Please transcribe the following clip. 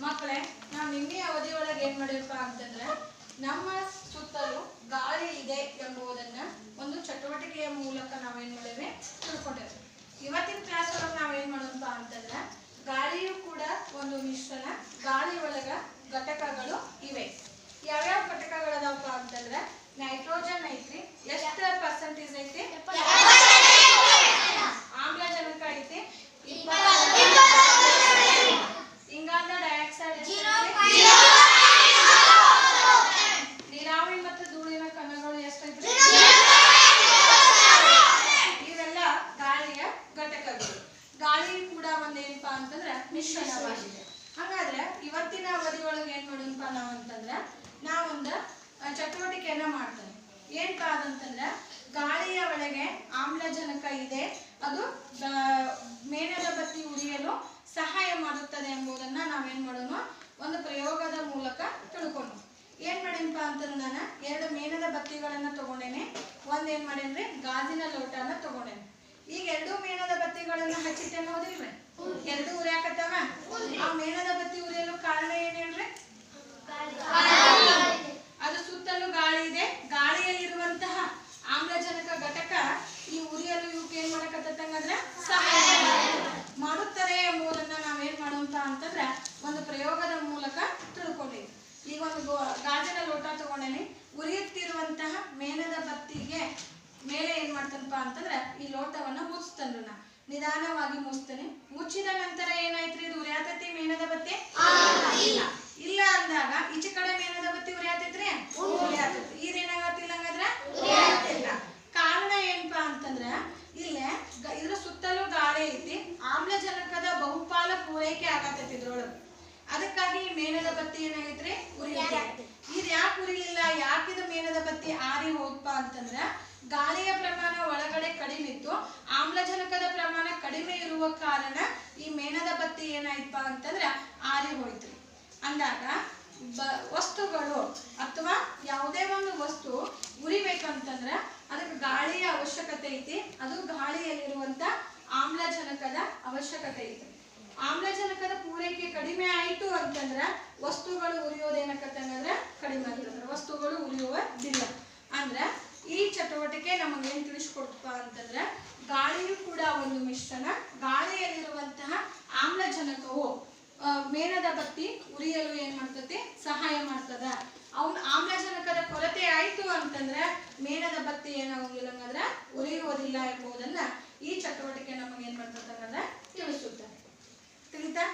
ಮಕ್ಕಳೇ, ನಾವು ನಿನ್ನೆ ಅವಧಿಯೊಳಗೆ ಏನ್ ಮಾಡಿರಪ್ಪ ಅಂತಂದ್ರೆ ನಮ್ಮ ಸುತ್ತಲೂ ಗಾಳಿ ಇದೆ ಎಂಬುದನ್ನ ಒಂದು ಚಟುವಟಿಕೆಯ ಮೂಲಕ ನಾವೇನ್ ಮಾಡಿದ್ವಿ ತಿಳ್ಕೊಂಡಿದ್ವಿ. ಇವತ್ತಿನ ಕ್ಲಾಸ್ ಒಳಗೆ ನಾವೇನ್ ಮಾಡೋಣಪ್ಪ ಅಂತಂದ್ರೆ ಗಾಳಿಯು ಕೂಡ ಒಂದು ಮಿಶ್ರಣ, ಗಾಳಿ ಒಳಗ ಘಟಕಗಳು ಇವೆ. ಯಾವ್ಯಾವ ಘಟಕಗಳು ಅದಾವಪ್ಪ ಅಂತಂದ್ರೆ ನೈಟ್ರೋಜನ್ ಐತಿ, ಎಷ್ಟು ಪರ್ಸೆಂಟೇಜ್ ಐತಿ? ಆಮ್ಲಜನಕ ಐತಿ, ಇಂಗಾಲದ ಡೈಆಕ್ಸೈಡ್, ನೀರಾವಿ ಮತ್ತು ಧೂಳಿನ ಕಣಗಳು ಎಷ್ಟೈತಿ? ಇವೆಲ್ಲ ಗಾಳಿಯ ಘಟಕಗಳು. ಗಾಳಿ ಕೂಡ ಒಂದೇನಪ್ಪ ಅಂತಂದ್ರೆ ಮಿಶ್ರಣವಾಗಿದೆ. ಹಾಗಾದ್ರೆ ಇವತ್ತಿನ ಅವಧಿಯೊಳಗೆ ಏನ್ ಮಾಡೋಣಪ್ಪ ನಾವು ಅಂತಂದ್ರೆ ನಾವೊಂದು ಚಟುವಟಿಕೆಯನ್ನ ಮಾಡ್ತೇವೆ. ಏನಪ್ಪಾ ಅದಂತಂದ್ರೆ ಗಾಳಿಯ ಒಳಗೆ ಆಮ್ಲಜನಕ ಇದೆ, ಅದು ಮೇಣದ ಬತ್ತಿ ಉರಿಯಲು ಸಹಾಯ ಮಾಡುತ್ತದೆ ಎಂಬುದನ್ನ ನಾವೇನ್ ಮಾಡೋಣ, ಒಂದು ಪ್ರಯೋಗದ ಮೂಲಕ ತಿಳ್ಕೊಂಡು ಏನ್ ಮಾಡೇನಪ್ಪ ಅಂತಂದ್ರೆ ನಾನು 2 ಮೇಣದ ಬತ್ತಿಗಳನ್ನ ತಗೊಂಡೇನೆ, ಒಂದೇನ್ ಮಾಡೇನ್ರಿ ಗಾಜಿನ ಲೋಟನ ತಗೊಂಡೇನೆ. ಈಗ 2 ಮೇಣದ ಬತ್ತಿಗಳನ್ನ ಹಚ್ಚಿಟ್ಟೇನೆ, ಹೌದಿಲ್ರಿ? 2 ಉರಿಯಾಕತ್ತಾವ. ಆ ಮೇಣದ ಬತ್ತಿ ಉರಿಯಲು ಕಾರಣ ಏನ್ ಹೇಳ್ರಿ? ಅದು ಸುತ್ತಲೂ ಗಾಳಿ ಇದೆ, ಗಾಳಿಯಲ್ಲಿರುವಂತಹ ಆಮ್ಲಜನಕ ಘಟಕ ಈ ಉರಿಯಲು ಇವಕ್ಕೆ ಏನ್ ಮಾಡಕತ್ತಂಗಂದ್ರೆ ಸಹಾಯ ಮಾಡುತ್ತದೆ ಎಂಬುದನ್ನ ನಾವೇನ್ ಮಾಡೋಣ ಅಂತಂದ್ರೆ ಒಂದು ಪ್ರಯೋಗದ ಮೂಲಕ ತಿಳ್ಕೊಂಡಿವಿ. ಈಗ ಒಂದು ಗಾಜಿನ ಲೋಟ ತಗೊಂಡೇನಿ, ಉರಿಯುತ್ತಿರುವಂತಹ ಮೇಣದ ಬತ್ತಿಗೆ ಮೇಲೆ ಏನ್ ಮಾಡ್ತೇನಪ್ಪ ಅಂತಂದ್ರೆ ಈ ಲೋಟವನ್ನ ಮುಚ್ತೇನ್ರಿ. ನಾ ನಿಧಾನವಾಗಿ ಮುಚ್ತೇನೆ. ಮುಚ್ಚಿದ ನಂತರ ಏನಾಯ್ತ್ರಿ, ಇದು ಉರಿಯಾತೈತಿ ಮೇಣದ ಬತ್ತಿ? ಇಲ್ಲ ಅಂದಾಗ ಈಚೆ ಕಡೆ ಮೇಣದ ಬತ್ತಿ ಉರಿಯಾತೈತ್ರಿ? ಉರಿಯಾತೈತಿ. ಇದೇನಾಗತ್ತಿಲ್ಲ ಹಂಗಾದ್ರೆ ಉರಿಯಾತಿಲ್ಲ. ಕಾರಣ ಏನಪ್ಪಾ ಅಂತಂದ್ರೆ ಇಲ್ಲೇ ಇದ್ರ ಸುತ್ತಲೂ ಗಾಳಿ ಐತಿ, ಆಮ್ಲಜನಕದ ಬಹುಪಾಲ ಪೂರೈಕೆ ಆಗತೈತಿ ಇದ್ರೊಳಗೆ. ಅದಕ್ಕಾಗಿ ಮೇಣದ ಬತ್ತಿ ಏನಾಗೈತ್ರಿ ಉರಿಯತೈತಿ. ಇದು ಯಾಕೆ ಉರಿಲಿಲ್ಲ, ಯಾಕಿದ ಮೇಣದ ಬತ್ತಿ ಆರಿ ಹೋದ್ಪ ಅಂತಂದ್ರೆ ಗಾಳಿಯ ಪ್ರಮಾಣ ಒಳಗಡೆ ಕಡಿಮೆ ಇತ್ತು, ಆಮ್ಲಜನಕದ ಪ್ರಮಾಣ ಕಡಿಮೆ ಇರುವ ಕಾರಣ ಈ ಮೇಣದ ಬತ್ತಿ ಏನಾಯ್ತಪ್ಪ ಅಂತಂದ್ರೆ ಆರಿ ಹೋಯ್ತ್ರಿ. ಅಂದಾಗ ವಸ್ತುಗಳು ಅಥವಾ ಯಾವುದೇ ಒಂದು ವಸ್ತು ಉರಿಬೇಕಂತಂದ್ರೆ ಅದಕ್ಕೆ ಗಾಳಿಯ ಅವಶ್ಯಕತೆ ಐತಿ, ಅದು ಗಾಳಿಯಲ್ಲಿರುವಂತ ಆಮ್ಲಜನಕದ ಅವಶ್ಯಕತೆ ಐತಿ. ಆಮ್ಲಜನಕದ ಪೂರೈಕೆ ಕಡಿಮೆ ಆಯ್ತು ಅಂತಂದ್ರೆ ವಸ್ತುಗಳು ಉರಿಯೋದೇನಕ್ಕಂತಂದ್ರೆ ಕಡಿಮೆ ಆಗ್ತಂದ್ರೆ ವಸ್ತುಗಳು ಉರಿಯುವುದಿಲ್ಲ. ಅಂದ್ರೆ ಈ ಚಟುವಟಿಕೆ ನಮಗೇನ್ ತಿಳಿಸ್ಕೊಡ್ತಪ್ಪ ಅಂತಂದ್ರೆ ಗಾಳಿಯು ಕೂಡ ಒಂದು ಮಿಶ್ರಣ, ಗಾಳಿಯಲ್ಲಿರುವಂತಹ ಆಮ್ಲಜನಕವು ಮೇಣದ ಬತ್ತಿ ಉರಿಯಲು ಏನ್ ಮಾಡ್ತತಿ ಸಹಾಯ ಮಾಡ್ತದ. ಆಮ್ಲಜನಕದ ಕೊರತೆ ಆಯ್ತು ಅಂತಂದ್ರೆ ಮೇಣದ ಬತ್ತಿ ಏನಾಗೋದಿಲ್ಲ ಅಂದ್ರೆ ಉರಿಯುವುದಿಲ್ಲ ಎಂಬುದನ್ನ ಈ ಚಟುವಟಿಕೆ ನಮಗೆ ಏನ್ ಮಾಡ್ತದೆ ಅಂದ್ರೆ ತಿಳಿಸುತ್ತದೆ. ತಿಳಿತಾ?